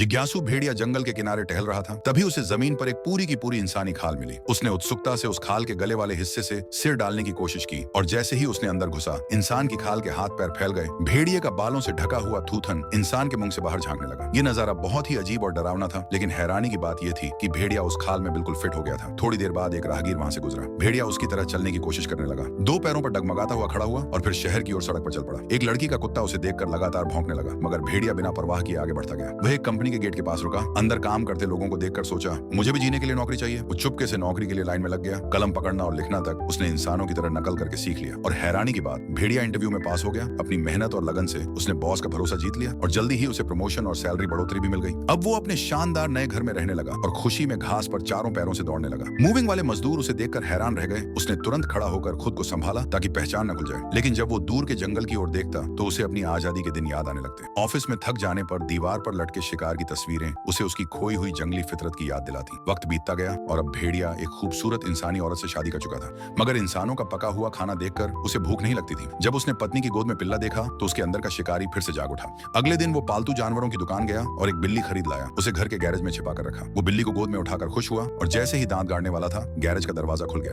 जिज्ञासु भेड़िया जंगल के किनारे टहल रहा था। तभी उसे जमीन पर एक पूरी की पूरी इंसानी खाल मिली। उसने उत्सुकता से उस खाल के गले वाले हिस्से से सिर डालने की कोशिश की और जैसे ही उसने अंदर घुसा, इंसान की खाल के हाथ पैर फैल गए। भेड़िए का बालों से ढका हुआ थूथन इंसान के मुंह से बाहर झांकने लगा। ये नजारा बहुत ही अजीब और डरावना था, लेकिन हैरानी की बात यह थी कि भेड़िया उस खाल में बिल्कुल फिट हो गया था। थोड़ी देर बाद एक राहगीर वहां से गुजरा। भेड़िया उसकी तरह चलने की कोशिश करने लगा। दो पैरों पर डगमगाता हुआ खड़ा हुआ और फिर शहर की ओर सड़क पर चल पड़ा। एक लड़की का कुत्ता उसे देखकर लगातार भौंकने लगा, मगर भेड़िया बिना परवाह किए आगे बढ़ता गया। वह एक कंपनी के गेट के पास रुका। अंदर काम करते लोगों को देखकर सोचा, मुझे भी जीने के लिए नौकरी चाहिए। वो चुपके से नौकरी के लिए लाइन में लग गया। कलम पकड़ना और लिखना तक उसने इंसानों की तरह नकल करके सीख लिया। और हैरानी की बात, भेड़िया इंटरव्यू में पास हो गया। अपनी मेहनत और लगन से उसने बॉस का भरोसा जीत लिया और जल्दी ही उसे प्रमोशन और सैलरी बढ़ोतरी भी मिल गई। अब वो अपने शानदार नए घर में रहने लगा और खुशी में घास पर चारों पैरों से दौड़ने लगा। मूविंग वाले मजदूर उसे देखकर हैरान रह गए। उसने तुरंत खड़ा होकर खुद को संभाला ताकि पहचान न खुल जाए। लेकिन जब वो दूर के जंगल की ओर देखता तो उसे अपनी आजादी के दिन याद आने लगते। ऑफिस में थक जाने पर दीवार पर लटके शिकार की तस्वीरें उसे उसकी खोई हुई जंगली फितरत की याद दिलाती। वक्त बीतता गया और अब भेड़िया एक खूबसूरत इंसानी औरत से शादी कर चुका था, मगर इंसानों का पका हुआ खाना देखकर उसे भूख नहीं लगती थी। जब उसने पत्नी की गोद में पिल्ला देखा तो उसके अंदर का शिकारी फिर से जाग उठा। अगले दिन वो पालतू जानवरों की दुकान गया और एक बिल्ली खरीद लाया। उसे घर के गैरेज में छिपा कर रखा। वो बिल्ली को गोद में उठाकर खुश हुआ और जैसे ही दांत गाड़ने वाला था, गैरेज का दरवाजा खुल गया।